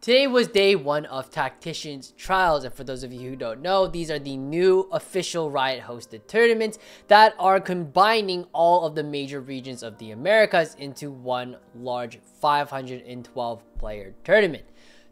Today was day 1 of Tacticians Trials, and for those of you who don't know, these are the new official Riot hosted tournaments that are combining all of the major regions of the Americas into one large 512 player tournament.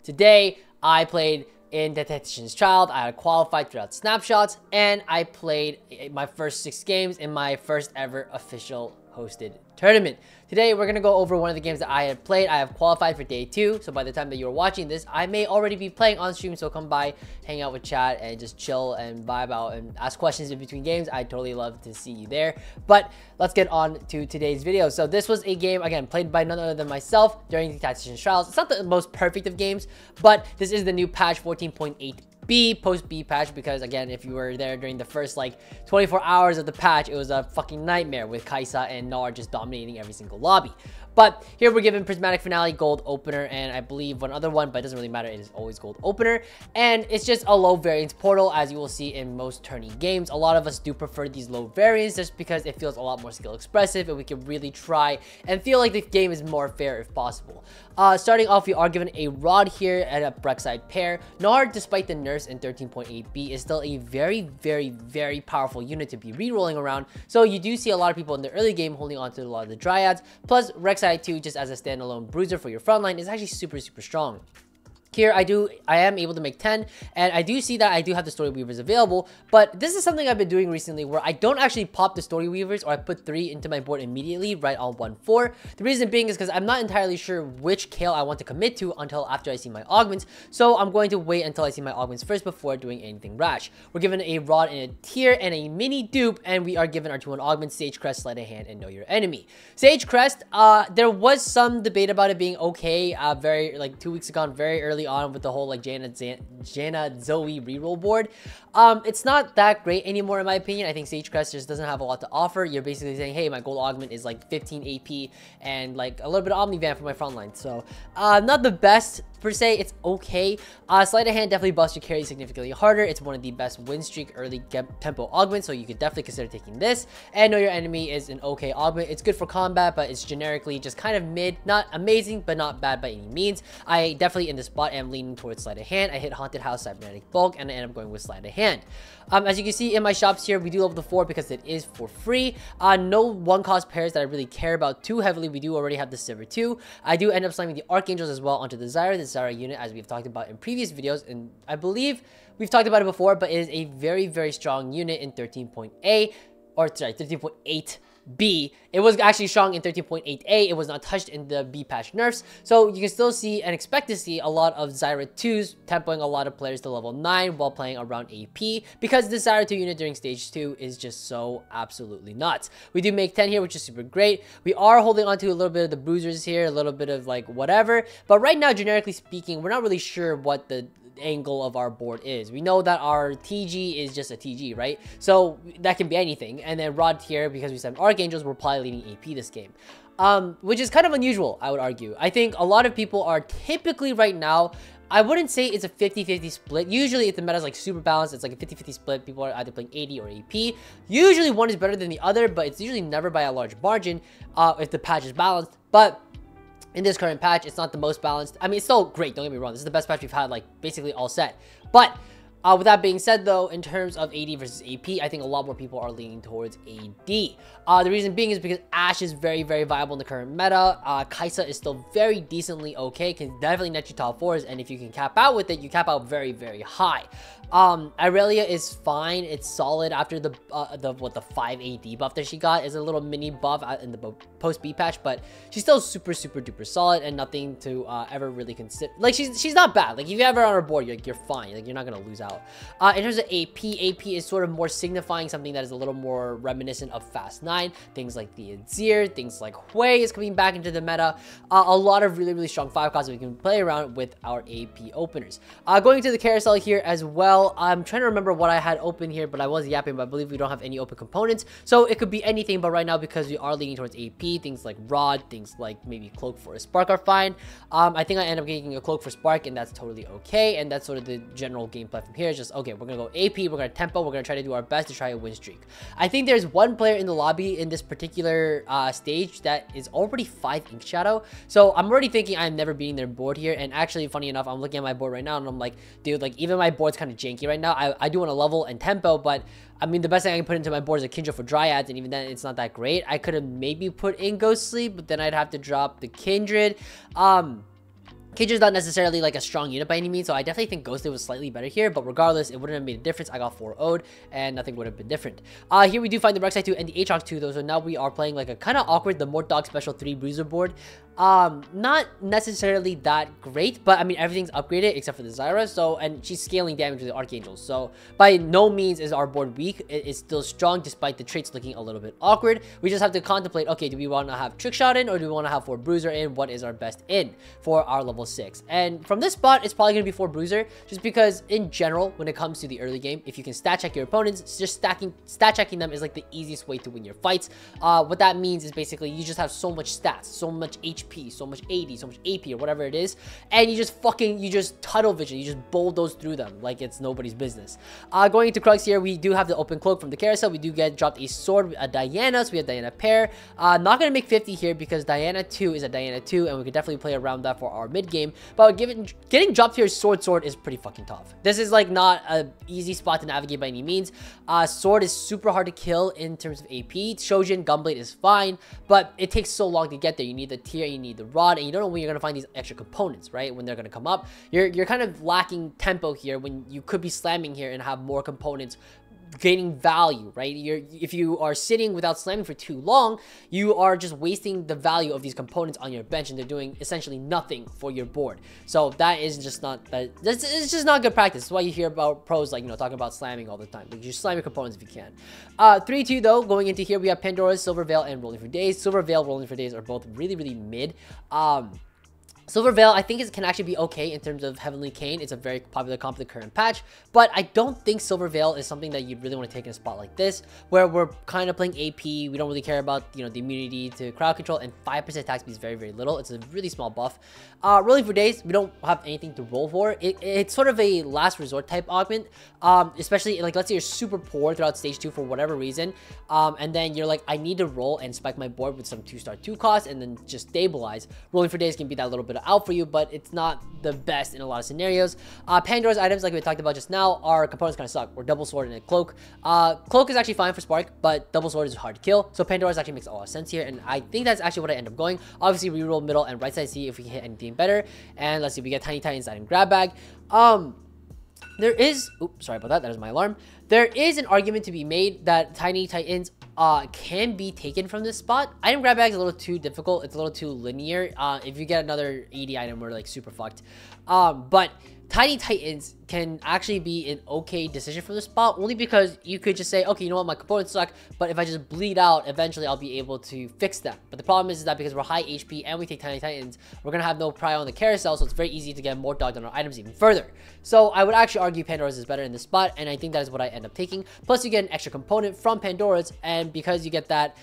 Today, I played in the Tacticians Trial. I had qualified throughout snapshots, and I played my first 6 games in my first ever official hosted tournament. Today we're gonna go over one of the games that I had played. I have qualified for day 2, so by the time that you're watching this, I may already be playing on stream. So come by, hang out with chat, and just chill and vibe out and ask questions in between games. I'd totally love to see you there. But let's get on to today's video. So this was a game, again, played by none other than myself during the Tacticians Trials. It's not the most perfect of games, but this is the new patch 14.8 post B patch, because again, if you were there during the first like 24 hours of the patch, it was a fucking nightmare with Kaisa and Nar just dominating every single lobby. But here we're given Prismatic Finale, Gold Opener, and I believe one other one, but it doesn't really matter. It is always Gold Opener. And it's just a low variance portal, as you will see in most tourney games. A lot of us do prefer these low variants just because it feels a lot more skill expressive, and we can really try and feel like the game is more fair if possible. Starting off, we are given a Rod here at a Brexide pair. Nar, despite the nerfs in 13.8b, is still a very powerful unit to be re-rolling around. So you do see a lot of people in the early game holding on to a lot of the Dryads. Plus, Rek'Sai 2, just as a standalone bruiser for your frontline, is actually super strong. Here, I am able to make 10, and I do see that I do have the Story Weavers available, but this is something I've been doing recently where I don't actually pop the Story Weavers, or I put 3 into my board immediately right on 1-4. The reason being is because I'm not entirely sure which Kale I want to commit to until after I see my augments, so I'm going to wait until I see my augments first before doing anything rash. We're given a Rod and a Tier and a mini dupe, and we are given our 2-1 augments, Sage Crest, Sleight of Hand, and Know Your Enemy. Sage Crest, there was some debate about it being okay, like 2 weeks ago, very early on with the whole like Janna Zoe reroll board. It's not that great anymore in my opinion. I think Sage Crest just doesn't have a lot to offer. You're basically saying, hey, my gold augment is like 15 AP and like a little bit of Omnivan for my front line. So not the best per se. It's okay. Sleight of Hand definitely buffs your carry significantly harder. It's one of the best win streak early tempo augments, so you could definitely consider taking this. And Know Your Enemy is an okay augment. It's good for combat, but it's generically just kind of mid. Not amazing, but not bad by any means. I definitely in this spot am leaning towards Sleight of Hand. I hit Haunted House, Cybernetic Bulk, and I end up going with Sleight of Hand. As you can see in my shops here, we do level the 4 because it is for free. No 1-cost pairs that I really care about too heavily. We do already have the Silver 2. I do end up slamming the Archangels as well onto the Zyra unit, as we've talked about in previous videos, and I believe we've talked about it before, but it is a very strong unit in 13.8. It was actually strong in 13.8a. It was not touched in the B patch nerfs, so you can still see and expect to see a lot of Zyra 2s tempoing a lot of players to level 9 while playing around AP, because the Zyra 2 unit during stage 2 is just so absolutely nuts. We do make 10 here, which is super great. We are holding on to a little bit of the bruisers here, a little bit of like whatever, but right now, generically speaking, we're not really sure what the angle of our board is. We know that our TG is just a TG, right? So that can be anything. And then Rod here, because we said Archangels, we're probably leading AP this game, which is kind of unusual, I would argue. I think a lot of people are typically right now, I wouldn't say it's a 50-50 split. Usually if the meta is like super balanced, it's like a 50-50 split. People are either playing AD or AP. Usually one is better than the other, but it's usually never by a large margin if the patch is balanced. But in this current patch, it's not the most balanced. I mean, it's still great, don't get me wrong. This is the best patch we've had, like, basically all set. But with that being said, though, in terms of AD versus AP, I think a lot more people are leaning towards AD. The reason being is because Ashe is very viable in the current meta. Kaisa is still very decently okay, can definitely net you top 4s, and if you can cap out with it, you cap out very high. Irelia is fine. It's solid after the 5 AD buff that she got. Is a little mini buff in the post B patch, but she's still super duper solid and nothing to ever really consider. Like she's not bad. Like if you have her on her board, you're fine. Like you're not gonna lose out. In terms of AP is sort of more signifying something that is a little more reminiscent of Fast 9. Things like the Azir, things like Hui is coming back into the meta. A lot of really strong 5-costs that we can play around with our AP openers. Going to the carousel here as well. I'm trying to remember what I had open here, but I was yapping, but I believe we don't have any open components. So it could be anything, but right now, because we are leaning towards AP, things like Rod, things like maybe Cloak for a Spark are fine. I think I end up getting a Cloak for Spark, and that's totally okay. And that's sort of the general gameplay from here. here is just, okay, we're gonna go AP, we're gonna tempo, we're gonna try to do our best to try a win streak. I think there's one player in the lobby in this particular stage that is already 5 Ink Shadow, so I'm already thinking I'm never beating their board here. And actually, funny enough, I'm looking at my board right now and I'm like, dude, like even my board's kind of janky right now. I do want to level and tempo, but I mean, the best thing I can put into my board is a Kindred for Dryads, and even then, it's not that great. I could have maybe put in Ghost Sleep, but then I'd have to drop the Kindred. Kindred's not necessarily like a strong unit by any means, so I definitely think Ghost Sleep was slightly better here, but regardless, it wouldn't have made a difference. I got 4-0'd, and nothing would have been different. Here we do find the Rek'Sai 2 and the Aatrox 2, though, so now we are playing like a kind of awkward, the Mort Dog Special 3 Bruiser board. Not necessarily that great, but I mean, everything's upgraded except for the Zyra, so, and she's scaling damage with the Archangels, so by no means is our board weak. It is still strong despite the traits looking a little bit awkward. We just have to contemplate, okay, do we want to have Trick Shot in, or do we want to have 4 Bruiser in? What is our best in for our level 6? And from this spot, it's probably going to be 4 Bruiser, just because in general, when it comes to the early game, if you can stat check your opponents, just stat checking them is like the easiest way to win your fights. What that means is basically you just have so much stats, so much HP, so much AD, so much AP, or whatever it is, and you just tunnel vision, you just bulldoze through them like it's nobody's business. Going into Krugs here, we do have the open cloak from the carousel. We do get dropped a sword, a Diana, so we have Diana pair. Not gonna make 50 here because Diana 2 is a Diana 2, and we could definitely play around that for our mid game. But getting dropped here sword is pretty fucking tough. This is like not a easy spot to navigate by any means. Sword is super hard to kill in terms of AP. Shojin Gunblade is fine, but it takes so long to get there. You need the tier, you need the rod, and you don't know when you're gonna find these extra components, right? When they're gonna come up, you're kind of lacking tempo here when you could be slamming here and have more components gaining value, right? If you are sitting without slamming for too long, you are just wasting the value of these components on your bench, and they're doing essentially nothing for your board. So that is just not it's just not good practice. That's why you hear about pros like, you know, talking about slamming all the time. Like, you slam your components if you can. 3-2 though. Going into here, we have Pandora's, Silver Veil, and Rolling for Days. Silver Veil, Rolling for Days are both really mid. Silver Veil, I think it can actually be okay in terms of Heavenly Cane. It's a very popular comp in the current patch, but I don't think Silver Veil is something that you really want to take in a spot like this, where we're kind of playing AP. We don't really care about, you know, the immunity to crowd control, and 5% attack speed is very little. It's a really small buff. Rolling for Days, we don't have anything to roll for. It's sort of a last resort type augment, especially like, let's say you're super poor throughout stage 2 for whatever reason, and then you're like, I need to roll and spike my board with some 2-star 2 cost and then just stabilize. Rolling for Days can be that little bit out for you, but it's not the best in a lot of scenarios. Pandora's items, like we talked about just now, our components kind of suck. We're double sword and a cloak. Cloak is actually fine for spark, but double sword is hard to kill, so Pandora's actually makes a lot of sense here, and I think that's actually what I end up going. Obviously, reroll middle and right side, see if we can hit anything better. And let's see, we get Tiny Titans item grab bag. There is, oops, sorry about that, that is my alarm. There is an argument to be made that Tiny Titans can be taken from this spot. Item grab bag is a little too difficult. It's a little too linear. If you get another 80 item, we're like super fucked. But Tiny Titans can actually be an okay decision for this spot, only because you could just say, okay, you know what, my components suck, but if I just bleed out, eventually I'll be able to fix them. But the problem is that because we're high HP and we take Tiny Titans, we're gonna have no prio on the carousel, so it's very easy to get more dogged on our items even further. So I would actually argue Pandora's is better in this spot, and I think that is what I end up taking. Plus, you get an extra component from Pandora's, and because you get that,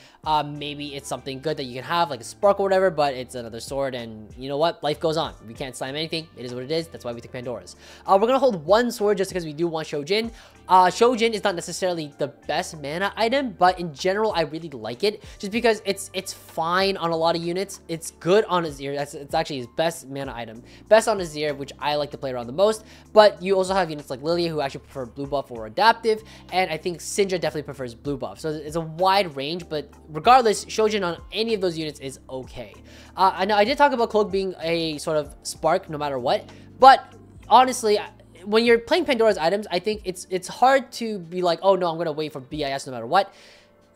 maybe it's something good that you can have, like a spark or whatever, but it's another sword, and you know what? Life goes on. We can't slam anything. It is what it is. That's why we took Pandora's. We're gonna hold one sword just because we do want Shojin. Shojin is not necessarily the best mana item, but in general, I really like it just because it's fine on a lot of units. It's good on Azir. It's actually his best mana item. Best on Azir, which I like to play around the most. But you also have units like Lilia who actually prefer blue buff or adaptive, and I think Syndra definitely prefers blue buff. So it's a wide range, but regardless, Shojin on any of those units is okay. Now I did talk about Cloak being a sort of spark no matter what, but honestly, when you're playing Pandora's items, I think it's hard to be like, oh no, I'm gonna wait for BIS no matter what.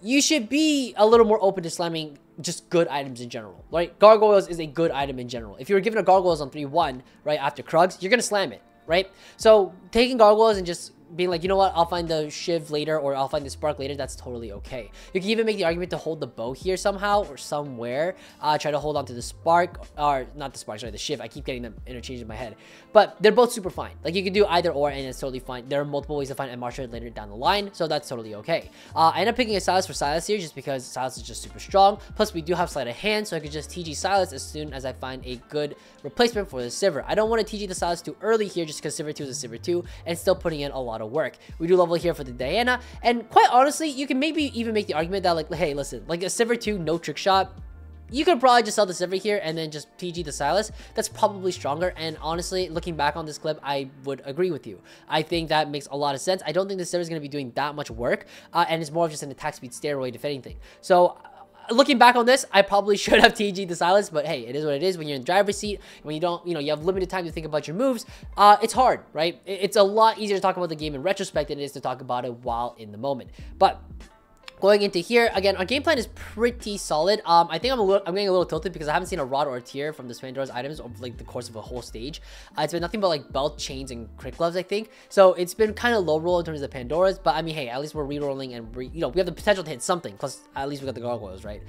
You should be a little more open to slamming just good items in general, right? Gargoyles is a good item in general. If you were given a Gargoyles on 3-1 right after Krugs, you're gonna slam it, right? So taking Gargoyles and just being like, you know what, I'll find the shiv later, or I'll find the spark later, that's totally okay. You can even make the argument to hold the bow here somehow or somewhere. Try to hold on to the spark, or not the spark, sorry, the shiv. I keep getting them interchanged in my head. But they're both super fine. Like, you can do either or, and it's totally fine. There are multiple ways to find MR shard later down the line, so that's totally okay. I end up picking a Silas for Silas here, just because Silas is just super strong. Plus, we do have sleight of hand, so I could just TG Silas as soon as I find a good replacement for the Sivir. I don't want to TG the Silas too early here, just because Sivir 2 is a Sivir 2, and still putting in a lot of work. We do level here for the Diana, and quite honestly, you can maybe even make the argument that, like, hey, listen, like a Sivir 2 no trick shot, you could probably just sell the Sivir here and then just TG the Silas. That's probably stronger, and honestly, looking back on this clip, I would agree with you. I think that makes a lot of sense. I don't think the Sivir is going to be doing that much work, and it's more of just an attack speed steroid, if anything. So, looking back on this, I probably should have TG'd the Silas, but hey, it is what it is. When you're in the driver's seat, when you don't, you have limited time to think about your moves, it's hard, right? It's a lot easier to talk about the game in retrospect than it is to talk about it while in the moment. But going into here, again, our game plan is pretty solid. I think I'm getting a little tilted because I haven't seen a rod or a tear from the Pandora's items over like the course of a whole stage. It's been nothing but like belt, chains, and crit gloves, I think. So it's been kind of low roll in terms of the Pandora's, but I mean, hey, at least we're re-rolling and we have the potential to hit something, plus at least we got the gargoyles, right?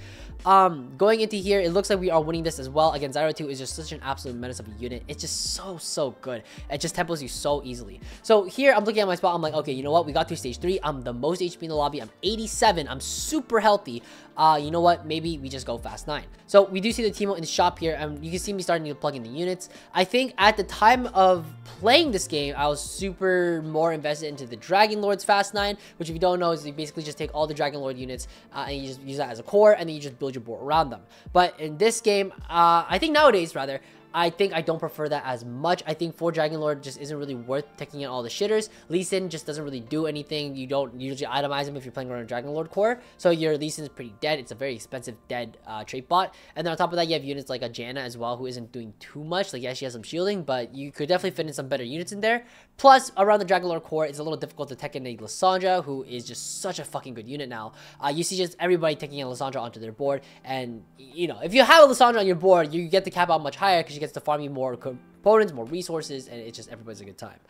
Going into here, it looks like we are winning this as well. Again, Zyro 2 is just such an absolute menace of a unit. It's just so good. It just tempos you so easily. So here, I'm looking at my spot. I'm like, okay, you know what? We got through stage 3. I'm the most HP in the lobby. I'm 87. I'm super healthy. You know what? Maybe we just go fast 9. So we do see the Teemo in the shop here, and you can see me starting to plug in the units. I think at the time of playing this game, I was super more invested into the Dragon Lord's fast 9, which if you don't know is you basically just take all the Dragon Lord units and you just use that as a core, and then you just build your board around them. But in this game, I think nowadays rather, I think I don't prefer that as much. I think 4 Dragon Lord just isn't really worth taking in all the shitters. Lee Sin just doesn't really do anything. You don't usually itemize him if you're playing around a Dragon Lord core. So your Lee Sin is pretty dead. It's a very expensive dead trait bot. And then on top of that, you have units like a Janna as well, who isn't doing too much. Like, yeah, she has some shielding, but you could definitely fit in some better units in there. Plus, around the Dragon Lord core, it's a little difficult to tech in a Lissandra, who is just such a fucking good unit now. You see just everybody taking a Lissandra onto their board. And, if you have a Lissandra on your board, you get the cap out much higher because she gets to farm you more components, more resources, and it's just everybody's a good time.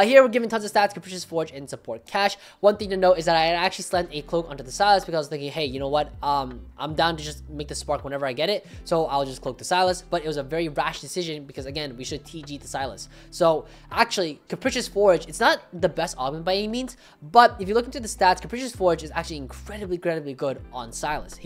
Here we're giving tons of stats, Capricious Forge, and support cash. One thing to note is that I actually slammed a cloak onto the Silas because I was thinking, hey, you know what? I'm down to just make the spark whenever I get it, so I'll just cloak the Silas. But it was a very rash decision because again, we should TG the Silas. So actually, Capricious Forge, it's not the best augment by any means, but if you look into the stats, Capricious Forge is actually incredibly good on Silas.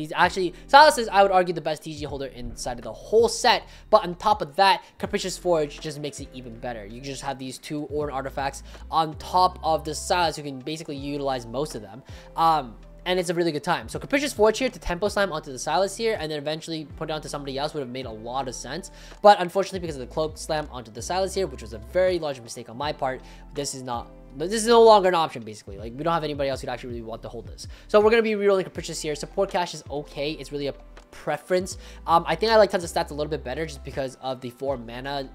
Silas is, I would argue, the best TG holder inside of the whole set. But on top of that, Capricious Forge just makes it even better. You just have these 2 Ornn artifacts on top of the Silas, who can basically utilize most of them. And it's a really good time. So Capricious Forge here to tempo slam onto the Silas here, and then eventually put it onto somebody else would have made a lot of sense. But unfortunately, because of the cloak slam onto the Silas here, which was a very large mistake on my part, this is no longer an option, basically. Like, we don't have anybody else who'd actually really want to hold this. So we're going to be rerolling Capricious here. Support cash is okay. It's really a preference. I think I like tons of stats a little bit better just because of the 4 mana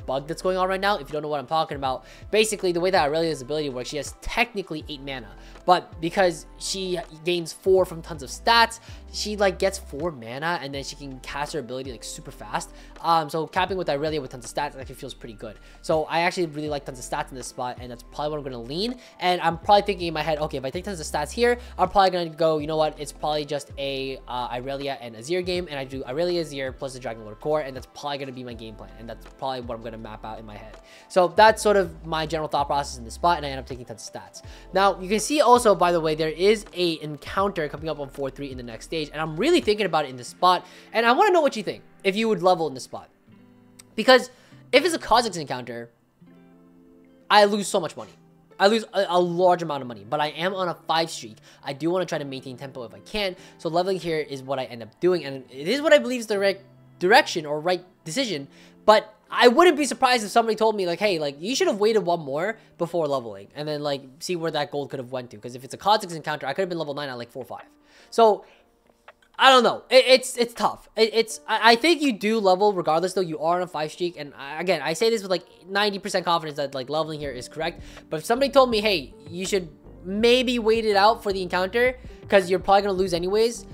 bug that's going on right now. If you don't know what I'm talking about, basically the way that Aurelia's ability works, she has technically 8 mana, but because she gains 4 from tons of stats, she like gets 4 mana and then she can cast her ability like super fast. So capping with Aurelia with tons of stats actually feels pretty good. So I actually really like tons of stats in this spot, and that's probably what I'm going to lean. And I'm probably thinking in my head, okay, if I take tons of stats here, I'm probably going to go, you know what, it's probably just a Aurelia and Azir game, and I do Aurelia, Azir plus the Dragon Lord core, and that's probably going to be my game plan, and that's probably what I'm going to map out in my head. So that's sort of my general thought process in this spot, and I end up taking tons of stats. Now you can see also, by the way, there is a encounter coming up on 4-3 in the next stage, and I'm really thinking about it in this spot, and I want to know what you think if you would level in this spot, because if it's a Kha'Zix encounter, I lose so much money. I lose a large amount of money, but I am on a 5 streak. I do want to try to maintain tempo if I can, so leveling here is what I end up doing, and it is what I believe is the right direction or right decision. But I wouldn't be surprised if somebody told me like, hey, like, you should have waited 1 more before leveling, and then like see where that gold could have went to, because if it's a Kha'Zix encounter, I could have been level 9 at like 4-5. So I don't know. It's tough. I think you do level regardless, though. You are on a 5 streak, and again, I say this with like 90% confidence that like leveling here is correct. But if somebody told me, hey, you should maybe wait it out for the encounter because you're probably gonna lose anyways,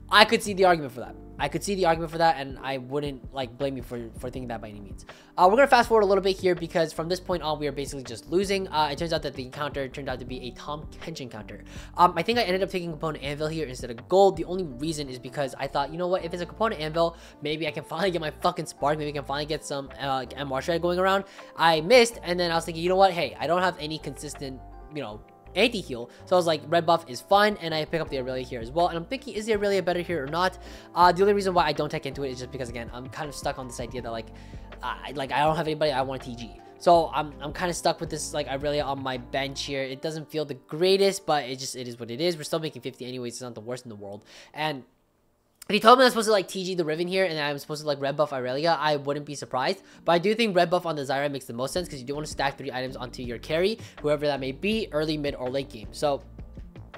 I could see the argument for that. I could see the argument for that, and I wouldn't like blame you for thinking that by any means. We're gonna fast forward a little bit here because from this point on we are basically just losing. It turns out that the encounter turned out to be a Tom Kenshin counter. I think I ended up taking component anvil here instead of gold. The only reason is because I thought, you know what, if it's a component anvil, maybe I can finally get my fucking spark, maybe I can finally get some MR shred going around. I missed, and then I was thinking, you know what, hey, I don't have any consistent, you know, anti-heal, so I was like, red buff is fine, and I pick up the Aurelia here as well. And I'm thinking, is the Aurelia better here or not? The only reason why I don't tech into it is just because, again, I'm kind of stuck on this idea that like I don't have anybody I want to TG, so I'm kind of stuck with this like Aurelia on my bench here. It doesn't feel the greatest, but it is what it is. We're still making 50 anyways. It's not the worst in the world. And if he told me I'm supposed to like TG the Riven here and I'm supposed to like red buff Aurelia, I wouldn't be surprised. But I do think red buff on the Zyra makes the most sense because you do want to stack 3 items onto your carry, whoever that may be, early, mid, or late game. So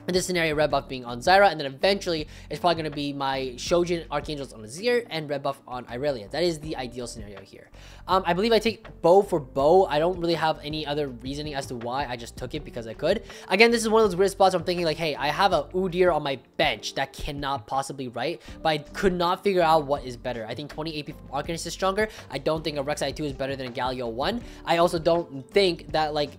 in this scenario, red buff being on Zyra, and then eventually it's probably going to be my Shojin Archangels on Azir and red buff on Irelia. That is the ideal scenario here. I believe I take bow for bow. I don't really have any other reasoning as to why. I just took it because I could. Again, this is one of those weird spots where I'm thinking like, hey, I have a Udyr on my bench that cannot possibly write, but I could not figure out what is better. I think 20 AP from Arcanist is stronger. I don't think a Rek'Sai 2 is better than a Galio 1. I also don't think that like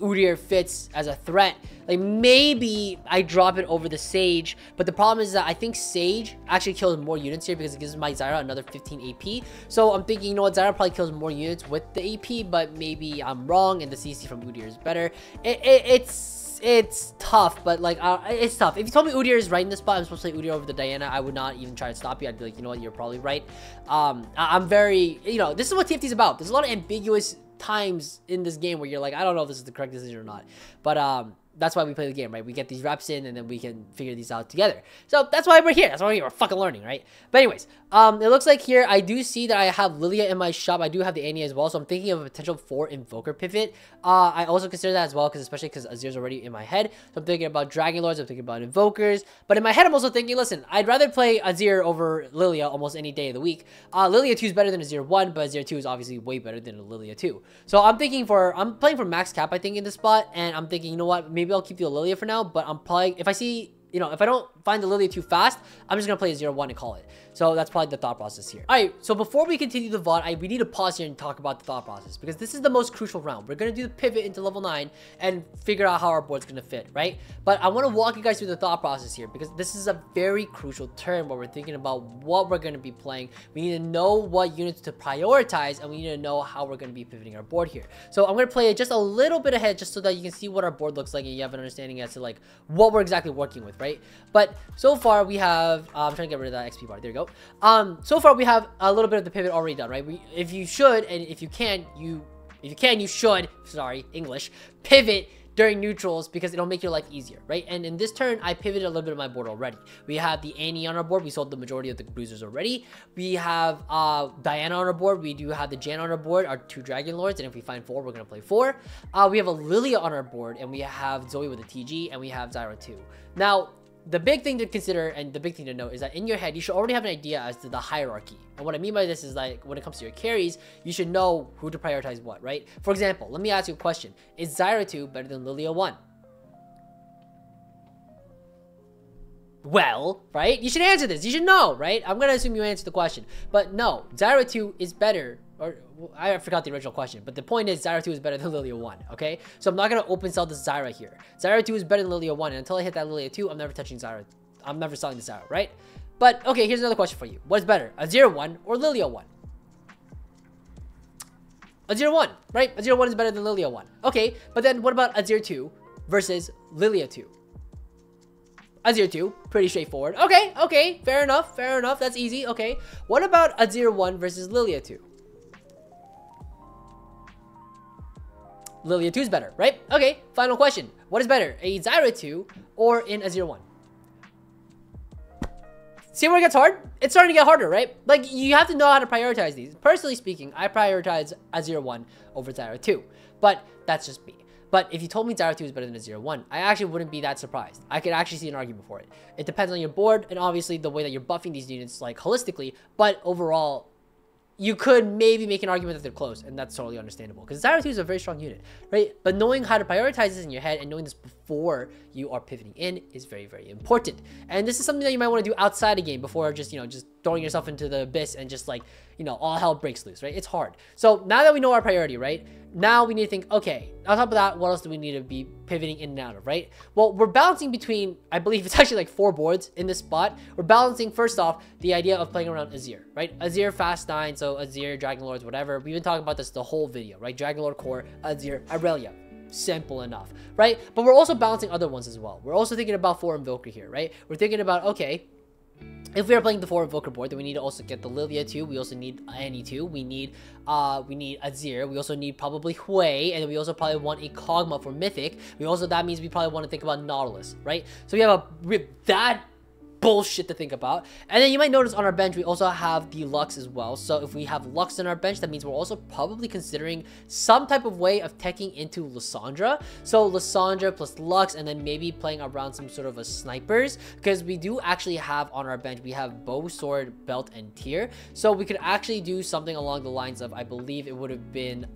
Udyr fits as a threat. Like maybe I drop it over the Sage, but the problem is that I think Sage actually kills more units here because it gives my Zyra another 15 AP. So I'm thinking, you know what, Zyra probably kills more units with the AP, but maybe I'm wrong and the CC from Udyr is better. It's tough, but like it's tough. If you told me Udyr is right in this spot, I'm supposed to play Udyr over the Diana, I would not even try to stop you. I'd be like, you know what, you're probably right. I'm very, you know, this is what TFT is about. There's a lot of ambiguous times in this game where you're like, I don't know if this is the correct decision or not, but that's why we play the game, right? We get these reps in and then we can figure these out together. So that's why we're here. That's why we're here. We're fucking learning, right? But anyways, it looks like here I do see that I have Lilia in my shop. I do have the Annie as well, so I'm thinking of a potential 4 Invoker pivot. I also consider that as well, especially because Azir's already in my head. So I'm thinking about Dragon Lords, I'm thinking about Invokers. But in my head, I'm also thinking, listen, I'd rather play Azir over Lilia almost any day of the week. Lilia 2 is better than Azir 1, but Azir 2 is obviously way better than Lilia 2. So I'm playing for max cap, I think, in this spot, and I'm thinking, you know what, maybe I'll keep the Lilia for now, but I'm probably, if I see, you know, if I don't find the Lilia too fast, I'm just gonna play a 0-1 and call it. So that's probably the thought process here. All right, so before we continue the VOD, we need to pause here and talk about the thought process because this is the most crucial round. We're gonna do the pivot into level 9 and figure out how our board's gonna fit, right? But I want to walk you guys through the thought process here because this is a very crucial turn where we're thinking about what we're gonna be playing. We need to know what units to prioritize, and we need to know how we're gonna be pivoting our board here. So I'm gonna play it just a little bit ahead just so that you can see what our board looks like and you have an understanding as to like what we're exactly working with, right? But so far we have, I'm trying to get rid of that XP bar. There you go. So far we have a little bit of the pivot already done, right? If you should, and if you can, you should, sorry, English, pivot during neutrals because it'll make your life easier, right? And in this turn, I pivoted a little bit of my board already. We have the Annie on our board. We sold the majority of the bruisers already. We have Diana on our board. We do have the Jan on our board, our 2 Dragon Lords, and if we find 4, we're gonna play 4. We have a Lilia on our board, and we have Zoe with a TG, and we have Zyra too. Now, the big thing to consider and the big thing to note is that in your head, you should already have an idea as to the hierarchy. And what I mean by this is like when it comes to your carries, you should know who to prioritize what, right? For example, let me ask you a question. Is Zyra 2 better than Lilia 1? Well, right? You should answer this. You should know, right? I'm going to assume you answer the question. But no, Zyra 2 is better. Or I forgot the original question, but the point is Zyra 2 is better than Lilia 1, okay? So I'm not going to open sell this Zyra here. Zyra 2 is better than Lilia 1, and until I hit that Lilia 2, I'm never touching Zyra. I'm never selling the Zyra, right? But, okay, here's another question for you. What's better, a 0-1 or Lilia 1? A 0-1, right? A 0-1 is better than Lilia 1. Okay, but then what about a 0-2 versus Lilia 2? A 0-2, pretty straightforward. Okay, fair enough, that's easy, okay. What about a 0-1 versus Lilia 2? Lilia 2 is better, right? Okay, final question. What is better, a Zyra 2 or in a 0-1? See where it gets hard? It's starting to get harder, right? Like, you have to know how to prioritize these. Personally speaking, I prioritize a 0-1 over Zyra 2, but that's just me. But if you told me Zyra 2 is better than a 0-1, I actually wouldn't be that surprised. I could actually see an argument for it. It depends on your board and obviously the way that you're buffing these units, like, holistically, but overall, you could maybe make an argument that they're close, and that's totally understandable because Zyra 2 is a very strong unit, right? But knowing how to prioritize this in your head and knowing this before you are pivoting in is very, very important. And this is something that you might want to do outside a game before just, just throwing yourself into the abyss and just like, all hell breaks loose, right? It's hard. So now that we know our priority, right? Now we need to think, okay, on top of that, what else do we need to be pivoting in and out of, right? Well, we're balancing between, I believe it's actually like 4 boards in this spot. We're balancing, first off, the idea of playing around Azir, right? Azir, Fast 9, so Azir, Dragon Lords, whatever. We've been talking about this the whole video, right? Dragon Lord core, Azir, Irelia. Simple enough, right? But we're also balancing other ones as well. We're also thinking about 4 Invoker here, right? We're thinking about, okay, if we are playing the 4 Invoker board, then we need to also get the Lilia 2. We also need Annie 2. We need Azir. We also need probably Hui, and then we also probably want a Kog'Maw for Mythic. That means we probably want to think about Nautilus, right? So we have that bullshit to think about. And then you might notice on our bench we also have the Lux as well. So if we have Lux in our bench, that means we're also probably considering some type of way of teching into Lissandra. So Lissandra plus Lux, and then maybe playing around some sort of a snipers, because we do actually have on our bench, we have bow, sword, belt, and tier. So we could actually do something along the lines of, I believe it would have been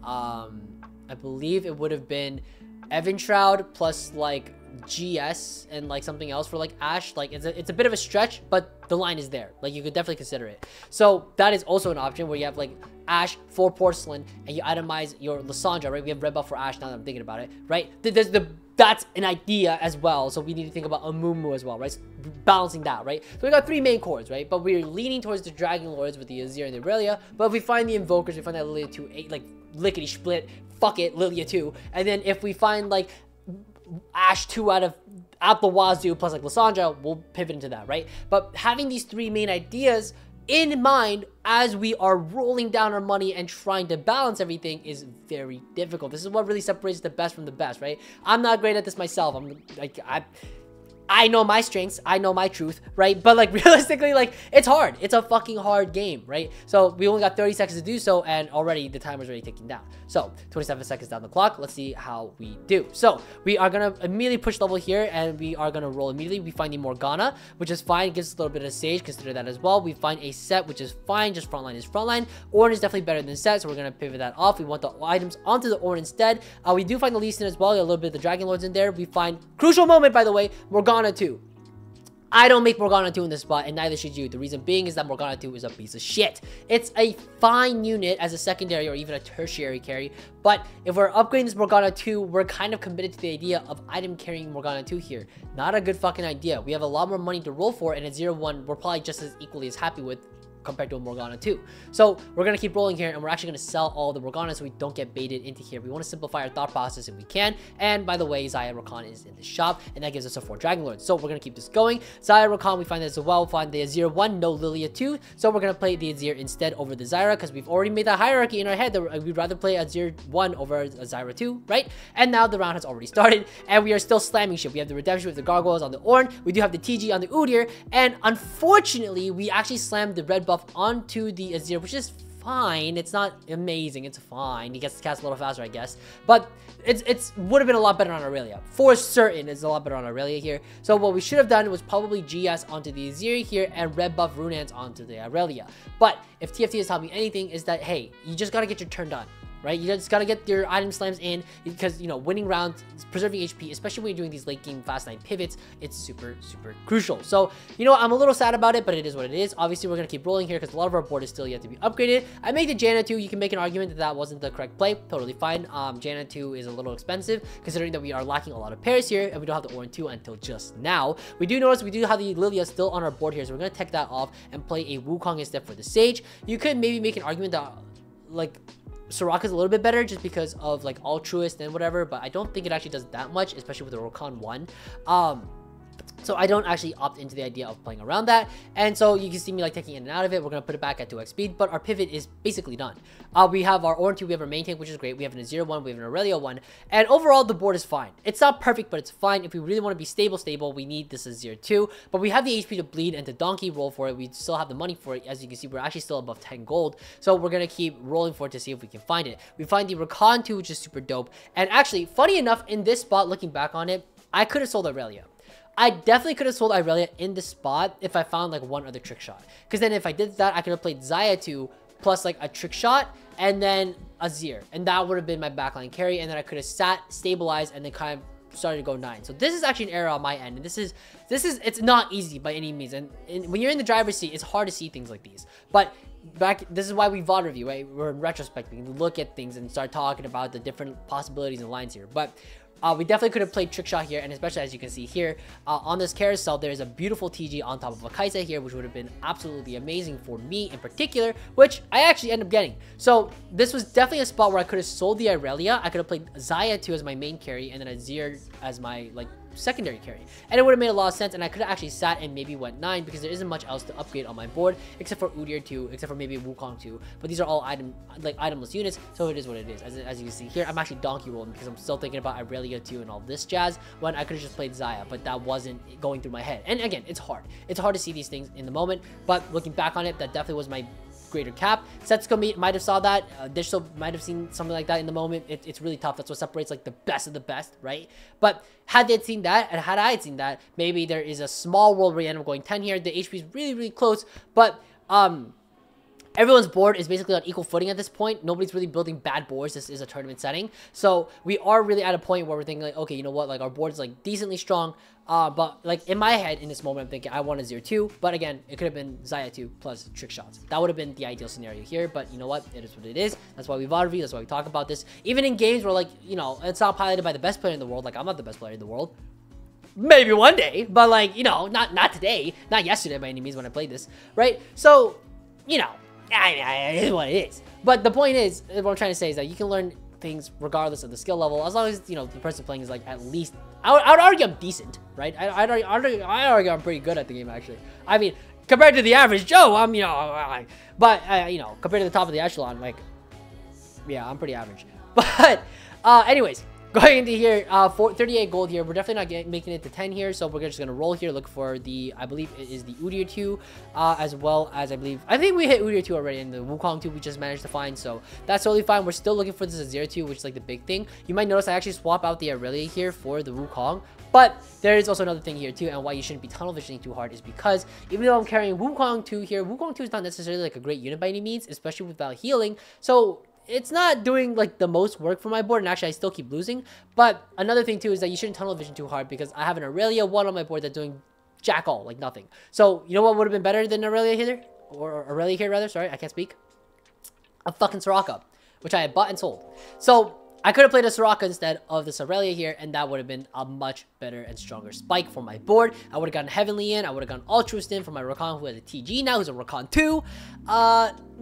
Evan Shroud plus like GS and like something else for like Ashe. Like it's a bit of a stretch, but the line is there. Like you could definitely consider it. So that is also an option where you have like Ashe, 4 Porcelain, and you itemize your Lissandra, right? We have red buff for Ashe now that I'm thinking about it, right? That's an idea as well. So we need to think about Amumu as well, right? So balancing that, right? So we got 3 main cores, right? But we're leaning towards the Dragon Lords with the Azir and the Irelia. But if we find the Invokers, we find that Lilia 2, 8, like lickety split, fuck it, Lilia 2. And then if we find like Ashe 2 out the wazoo plus like Lissandra, we'll pivot into that, right? But having these 3 main ideas in mind as we are rolling down our money and trying to balance everything is very difficult. This is what really separates the best from the best, right? I'm not great at this myself. I know my strengths, I know my truth, right? But like realistically, like it's hard. It's a fucking hard game, right? So we only got 30 seconds to do so, and already the timer's already ticking down. So 27 seconds down the clock. Let's see how we do. So we are gonna immediately push level here, and we are gonna roll immediately. We find the Morgana, which is fine. It gives us a little bit of Sage. Consider that as well. We find a Set, which is fine. Just frontline is frontline. Ornn is definitely better than Set, so we're gonna pivot that off. We want the items onto the Ornn instead. We do find the Lee Sin as well. A little bit of the Dragon Lords in there. We find crucial moment, by the way, Morgana 2. I don't make Morgana 2 in this spot, and neither should you. The reason being is that Morgana 2 is a piece of shit. It's a fine unit as a secondary or even a tertiary carry, but if we're upgrading this Morgana 2, we're kind of committed to the idea of item carrying Morgana 2 here. Not a good fucking idea. We have a lot more money to roll for, and at 0-1, we're probably just as equally as happy with compared to a Morgana 2. So we're going to keep rolling here, and we're actually going to sell all the Morgana so we don't get baited into here. We want to simplify our thought process if we can. And by the way, Xayah Rakan is in the shop, and that gives us a 4 Dragon Lords. So we're going to keep this going. Xayah Rakan, we find this as well. We'll find the Azir 1, no Lilia 2. So we're going to play the Azir instead over the Zyra, because we've already made that hierarchy in our head that we'd rather play Azir 1 over a Zyra 2, right? And now the round has already started, and we are still slamming shit. We have the Redemption with the Gargoyles on the Ornn. We do have the TG on the Udyr, and unfortunately, we actually slammed the red buff onto the Azir, which is fine. It's not amazing. It's fine. He gets to cast a little faster, I guess. But it's would have been a lot better on Irelia. For certain, it's a lot better on Irelia here. So what we should have done was probably GS onto the Azir here and red buff Runaan's onto the Irelia. But if TFT has taught me anything, is that, hey, you just got to get your turn done. Right? You just gotta get your item slams in, because, winning rounds, preserving HP, especially when you're doing these late game fast 9 pivots, it's super, super crucial. So, I'm a little sad about it, but it is what it is. Obviously, we're gonna keep rolling here because a lot of our board is still yet to be upgraded. I make the Janna 2. You can make an argument that that wasn't the correct play. Totally fine. Janna 2 is a little expensive, considering that we are lacking a lot of pairs here, and we don't have the Ornn 2 until just now. We do notice we do have the Lilia still on our board here, so we're gonna tech that off and play a Wukong instead for the Sage. You could maybe make an argument that, like, Soraka's a little bit better just because of like altruist and whatever, but I don't think it actually does that much, especially with the Rakan 1. So I don't actually opt into the idea of playing around that. And so you can see me like taking in and out of it. We're going to put it back at 2x speed, but our pivot is basically done. We have our Ornn 2, we have our main tank, which is great. We have an Azir 1, we have an Irelia 1. And overall, the board is fine. It's not perfect, but it's fine. If we really want to be stable, we need this Azir 2. But we have the HP to bleed and to donkey roll for it. We still have the money for it. As you can see, we're actually still above 10 gold. So we're going to keep rolling for it to see if we can find it. We find the Rakan 2, which is super dope. And actually, funny enough, in this spot, looking back on it, I could have sold Irelia. I definitely could have sold Irelia in this spot if I found like one other trick shot. Because then if I did that, I could have played Xayah 2 plus like a trick shot, and then a Zir, and that would have been my backline carry, and then I could have sat, stabilized, and then kind of started to go 9. So this is actually an error on my end, and this is it's not easy by any means, and when you're in the driver's seat, it's hard to see things like these. But this is why we VOD review, right? We're in retrospect, we can look at things and start talking about the different possibilities and lines here. But we definitely could have played trick shot here, and especially as you can see here on this carousel, there is a beautiful TG on top of a Kaisa here, which would have been absolutely amazing for me in particular, which I actually ended up getting. So this was definitely a spot where I could have sold the Irelia. I could have played Xayah 2 as my main carry, and then a Zir as my like secondary carry, and it would have made a lot of sense, and I could have actually sat and maybe went 9 because there isn't much else to upgrade on my board except for Udyr 2, except for maybe Wukong 2, but these are all itemless units, so it is what it is. As you can see here, I'm actually donkey rolling because I'm still thinking about Irelia 2 and all this jazz when I could have just played Xayah, but that wasn't going through my head. And again, it's hard to see these things in the moment, but looking back on it, that definitely was my greater cap. Setsuko might have saw that, Digital might have seen something like that in the moment. It's really tough. That's what separates like the best of the best, right? But had they seen that, and had I had seen that, maybe there is a small world where you end up going 10 here. The HP is really close, but everyone's board is basically on equal footing at this point. Nobody's really building bad boards. This is a tournament setting, so we are really at a point where we're thinking like, okay, you know what, like our board is like decently strong, but like in my head in this moment I'm thinking I want a 0-2, but again, it could have been Xayah 2 plus trick shots. That would have been the ideal scenario here, but you know what, it is what it is. That's why we VOD review, that's why we talk about this, even in games where like, you know, it's not piloted by the best player in the world. Like, I'm not the best player in the world, maybe one day, but like, you know, not today, not yesterday by any means when I played this, right? So, you know, it is what it is. But the point is, what I'm trying to say is that you can learn things regardless of the skill level, as long as, you know, the person playing is like at least, I would argue I'm decent, right? I'd argue I'm pretty good at the game, actually. I mean, compared to the average Joe, I'm, you know, but you know, compared to the top of the echelon, like, yeah, I'm pretty average. But anyways, going into here, 38 gold here. We're definitely not making it to 10 here, so we're just gonna roll here, look for the, I believe it is the Udyr 2, as well as I think we hit Udyr 2 already, and the Wukong 2 we just managed to find, so that's totally fine. We're still looking for this 0-2, which is like the big thing. You might notice I actually swap out the Irelia here for the Wukong, but there is also another thing here too, and why you shouldn't be tunnel visioning too hard is because even though I'm carrying Wukong 2 here, Wukong 2 is not necessarily like a great unit by any means, especially without healing, so it's not doing like the most work for my board, and actually I still keep losing. But another thing too is that you shouldn't tunnel vision too hard because I have an Irelia 1 on my board that's doing jack all, like nothing. So you know what would have been better than Irelia here, or Irelia here rather, sorry, I can't speak, a fucking Soraka, which I had bought and sold. So I could have played a Soraka instead of the Irelia here, and that would have been a much better and stronger spike for my board. I would have gotten Heavenly in, I would have gotten Altruist in for my Rakan, who has a TG now, who's a Rakan 2.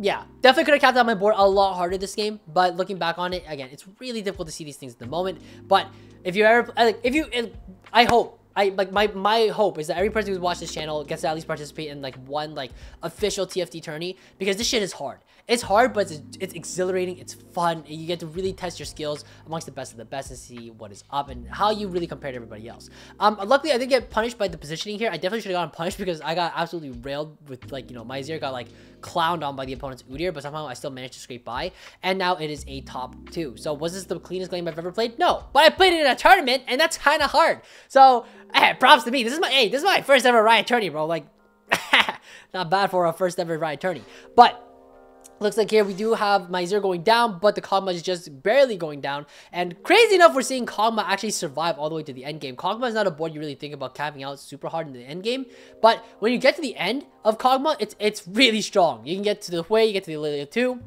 Yeah, definitely could have capped out my board a lot harder this game, but looking back on it, again, it's really difficult to see these things at the moment. But if you ever, like, I hope, my hope is that every person who's watched this channel gets to at least participate in like one like official TFT tourney, because this shit is hard. It's hard, but it's exhilarating, it's fun, and you get to really test your skills amongst the best of the best and see what is up and how you really compare to everybody else. Luckily I didn't get punished by the positioning here. I definitely should have gotten punished because I got absolutely railed with, like, you know, my Zir got like clowned on by the opponent's Udyr, but somehow I still managed to scrape by, and now it is a top 2. So was this the cleanest game I've ever played? No, but I played it in a tournament, and that's kind of hard. So hey, props to me. This is my first ever Riot tourney, bro. Like, not bad for a first ever Riot tourney. But looks like here we do have my Zir going down, but the Kog'Maw is just barely going down. And crazy enough, we're seeing Kog'Maw actually survive all the way to the end game. Kog'Maw is not a board you really think about capping out super hard in the end game, but when you get to the end of Kog'Maw, it's really strong. You can get to the Hui, you get to the Irelia 2,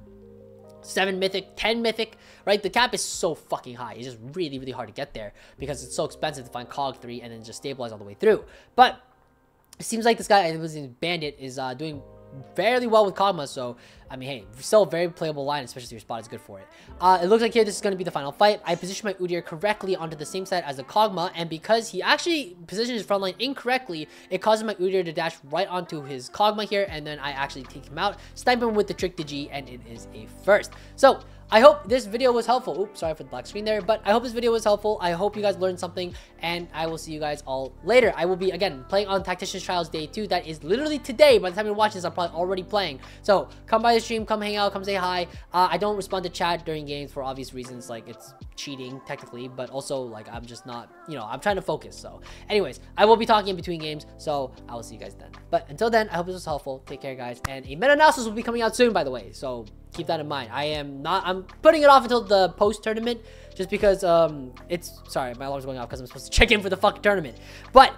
7 mythic, 10 mythic, right? The cap is so fucking high. It's just really hard to get there because it's so expensive to find Cog 3 and then just stabilize all the way through. But it seems like this guy, Bandit, is doing fairly well with Kog'Maw, so I mean, hey, still a very playable line, especially if your spot is good for it. It looks like here this is going to be the final fight. I positioned my Udyr correctly onto the same side as the Kog'Maw, and because he actually positioned his front line incorrectly, it causes my Udyr to dash right onto his Kog'Maw here, and then I actually take him out, snipe him with the Trick Digi, and it is a first. So I hope this video was helpful. Oops, sorry for the black screen there, but I hope this video was helpful. I hope you guys learned something, and I will see you guys all later. I will be, again, playing on Tacticians Trials Day 2. That is literally today. By the time you're watching this, I'm probably already playing. So come by live stream, come hang out, come say hi. I don't respond to chat during games for obvious reasons, like it's cheating technically, but also like I'm just not, you know, I'm trying to focus. So anyways, I will be talking in between games, so I will see you guys then. But until then, I hope this was helpful. Take care, guys, and a meta-analysis will be coming out soon, by the way, so keep that in mind. I'm putting it off until the post-tournament, just because sorry, my alarm's going off because I'm supposed to check in for the fucking tournament. But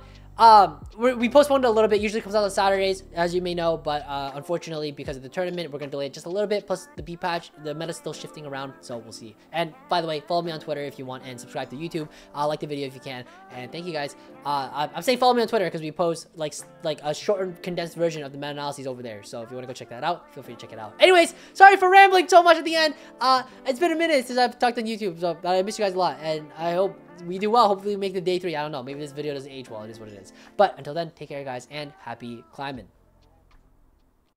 we postponed it a little bit. Usually comes out on Saturdays, as you may know, but unfortunately, because of the tournament, we're gonna delay it just a little bit. Plus the B patch, the meta's still shifting around, so we'll see. And by the way, follow me on Twitter if you want, and subscribe to YouTube. Like the video if you can, and thank you guys. I'm saying follow me on Twitter because we post like a shortened, condensed version of the meta analyses over there. So if you want to go check that out, feel free to check it out. Anyways, sorry for rambling so much at the end. It's been a minute since I've talked on YouTube, so I miss you guys a lot, and I hope we do well. Hopefully we make the day 3. I don't know, maybe this video doesn't age well. It is what it is. But until then, take care, guys, and happy climbing.